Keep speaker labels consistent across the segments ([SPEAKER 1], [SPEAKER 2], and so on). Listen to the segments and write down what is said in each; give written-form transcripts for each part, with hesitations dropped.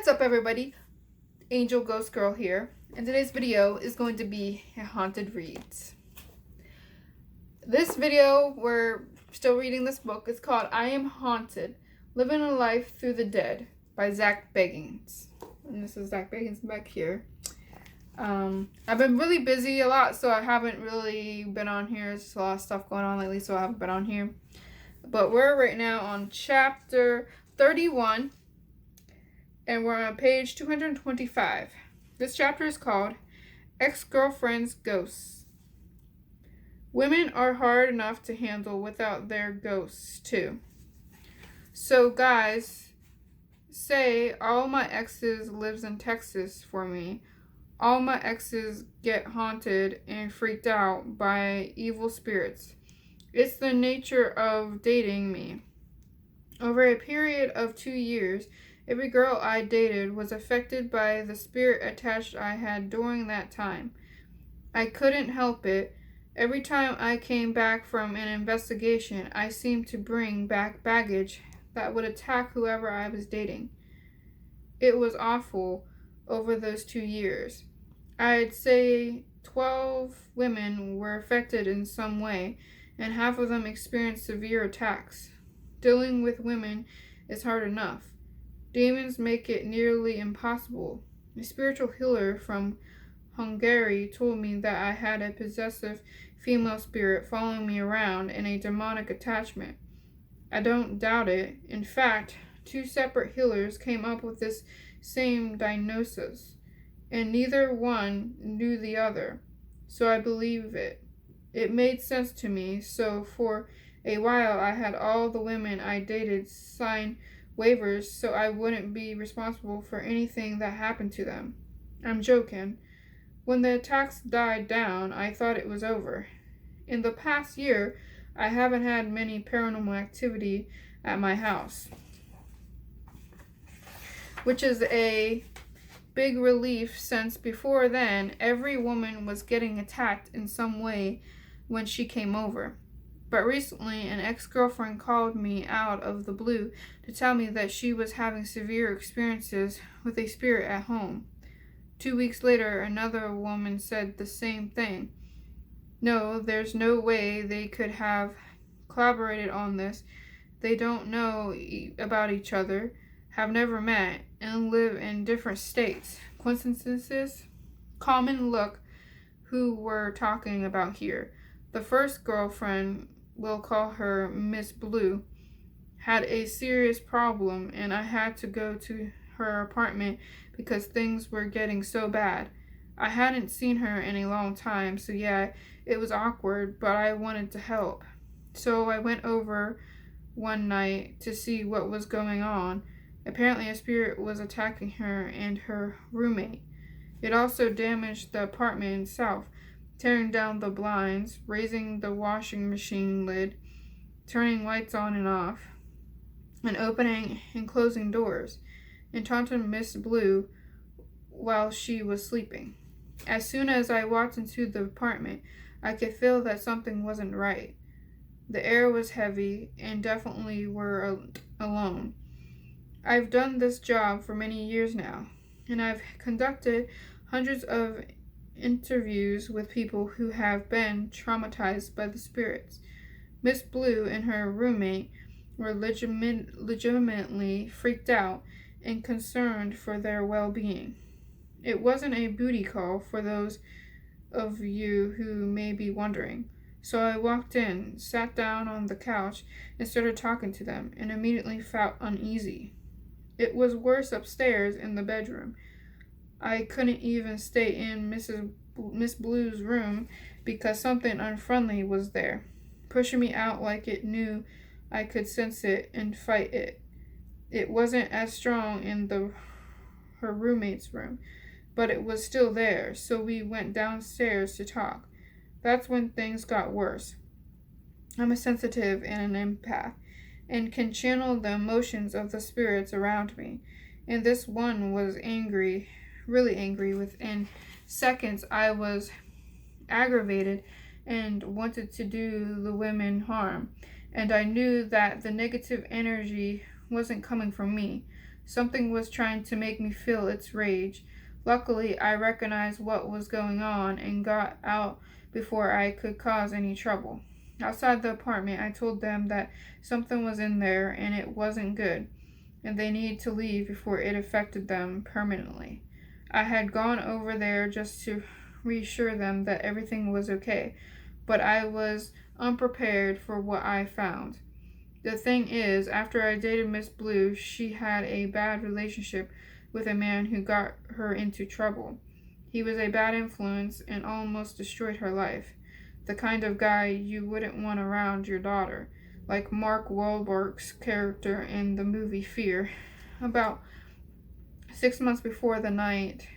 [SPEAKER 1] What's up, everybody? Angel Ghost Girl here, and today's video is going to be a haunted reads. This video, we're still reading this book. It's called I Am Haunted, Living a Life Through the Dead by Zach Bagans. And this is Zach Bagans back here. I've been really busy a lot, so I haven't really been on here. There's just a lot of stuff going on lately, so I haven't been on here. But we're right now on chapter 31. And we're on page 225. This chapter is called Ex-Girlfriend's Ghosts. Women are hard enough to handle without their ghosts, too. So, guys, say all my exes lives in Texas for me. All my exes get haunted and freaked out by evil spirits. It's the nature of dating me. Over a period of 2 years, every girl I dated was affected by the spirit attached I had during that time. I couldn't help it. Every time I came back from an investigation, I seemed to bring back baggage that would attack whoever I was dating. It was awful over those 2 years. I'd say 12 women were affected in some way, and half of them experienced severe attacks. Dealing with women is hard enough. Demons make it nearly impossible. A spiritual healer from Hungary told me that I had a possessive female spirit following me around and a demonic attachment. I don't doubt it. In fact, 2 separate healers came up with this same diagnosis, and neither one knew the other. So I believe it. It made sense to me, so for a while I had all the women I dated sign waivers so I wouldn't be responsible for anything that happened to them. I'm joking. When the attacks died down, I thought it was over. In the past year, I haven't had many paranormal activity at my house, which is a big relief since before then, every woman was getting attacked in some way when she came over. But recently, an ex-girlfriend called me out of the blue to tell me that she was having severe experiences with a spirit at home. 2 weeks later, another woman said the same thing. No, there's no way they could have collaborated on this. They don't know about each other, have never met, and live in different states. Coincidences? Common look who we're talking about here. The first girlfriend, we'll call her Miss Blue, had a serious problem, and I had to go to her apartment because things were getting so bad. I hadn't seen her in a long time, so yeah, it was awkward, but I wanted to help. So I went over one night to see what was going on. Apparently a spirit was attacking her and her roommate. It also damaged the apartment itself, tearing down the blinds, raising the washing machine lid, turning lights on and off, and opening and closing doors, and taunting Miss Blue while she was sleeping. As soon as I walked into the apartment, I could feel that something wasn't right. The air was heavy, and definitely were alone. I've done this job for many years now, and I've conducted hundreds of interviews with people who have been traumatized by the spirits. Miss Blue and her roommate were legitimately freaked out and concerned for their well-being. It wasn't a booty call for those of you who may be wondering. So I walked in, sat down on the couch, and started talking to them, and immediately felt uneasy. It was worse upstairs in the bedroom. I couldn't even stay in Miss Blue's room because something unfriendly was there, pushing me out like it knew I could sense it and fight it. It wasn't as strong in her roommate's room, but it was still there, so we went downstairs to talk. That's when things got worse. I'm a sensitive and an empath, and can channel the emotions of the spirits around me, and this one was angry, really angry. Within seconds, I was aggravated and wanted to do the women harm, and I knew that the negative energy wasn't coming from me. Something was trying to make me feel its rage. Luckily, I recognized what was going on and got out before I could cause any trouble. Outside the apartment, I told them that something was in there and it wasn't good, and they needed to leave before it affected them permanently. I had gone over there just to reassure them that everything was okay, but I was unprepared for what I found. The thing is, after I dated Miss Blue, she had a bad relationship with a man who got her into trouble. He was a bad influence and almost destroyed her life. The kind of guy you wouldn't want around your daughter, like Mark Wahlberg's character in the movie Fear. About 6 months before the night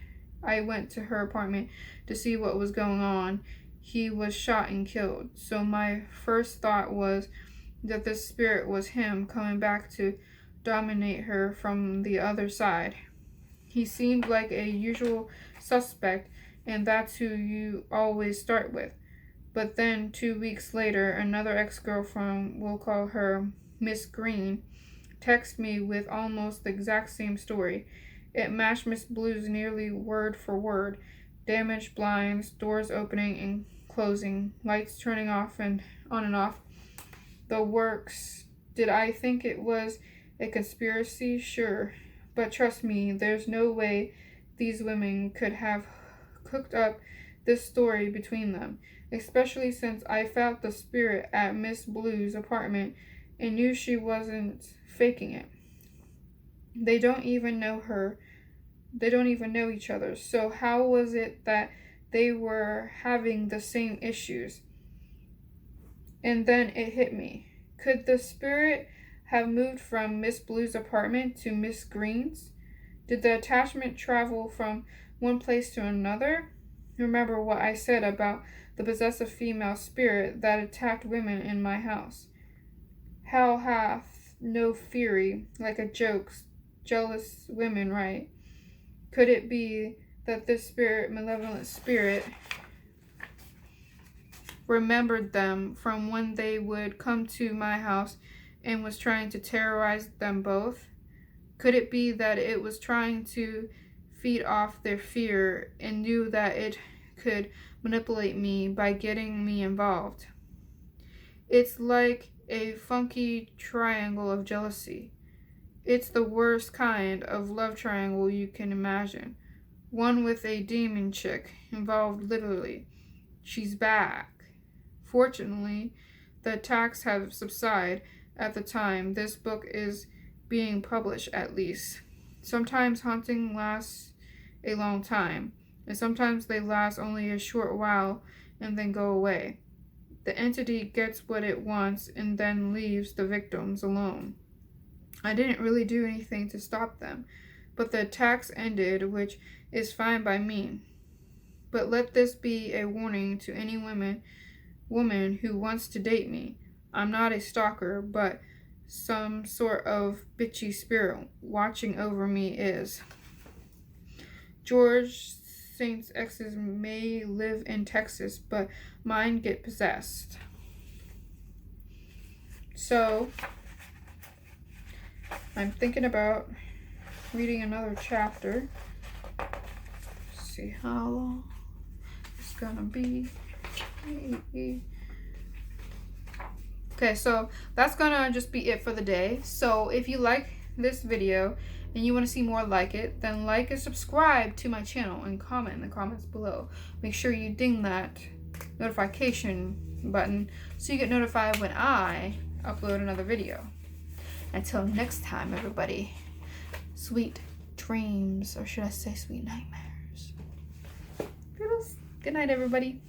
[SPEAKER 1] I went to her apartment to see what was going on, he was shot and killed. So my first thought was that this spirit was him coming back to dominate her from the other side. He seemed like a usual suspect, and that's who you always start with. But then 2 weeks later, another ex-girlfriend, we'll call her Miss Green, texted me with almost the exact same story. It matched Miss Blue's nearly word for word. Damaged blinds, doors opening and closing, lights turning off and on and off. The works. Did I think it was a conspiracy? Sure. But trust me, there's no way these women could have cooked up this story between them, especially since I felt the spirit at Miss Blue's apartment and knew she wasn't faking it. They don't even know her. They don't even know each other. So how was it that they were having the same issues? And then it hit me. Could the spirit have moved from Miss Blue's apartment to Miss Green's? Did the attachment travel from one place to another? Remember what I said about the possessive female spirit that attacked women in my house. Hell hath no fury, like a joke, jealous women, right? Could it be that this spirit, malevolent spirit, remembered them from when they would come to my house and was trying to terrorize them both? Could it be that it was trying to feed off their fear and knew that it could manipulate me by getting me involved? It's like a funky triangle of jealousy. It's the worst kind of love triangle you can imagine. One with a demon chick involved literally. She's back. Fortunately, the attacks have subsided at the time this book is being published, at least. Sometimes haunting lasts a long time, and sometimes they last only a short while and then go away. The entity gets what it wants and then leaves the victims alone. I didn't really do anything to stop them, but the attacks ended, which is fine by me. But let this be a warning to any woman who wants to date me. I'm not a stalker, but some sort of bitchy spirit watching over me is. George Saint's exes may live in Texas, but mine get possessed. So, I'm thinking about reading another chapter. Let's see how long it's gonna be. Okay, so that's gonna just be it for the day. So if you like this video and you want to see more like it, then like and subscribe to my channel and comment in the comments below. Make sure you ding that notification button so you get notified when I upload another video. Until next time, everybody, sweet dreams, or should I say sweet nightmares. Good night, everybody.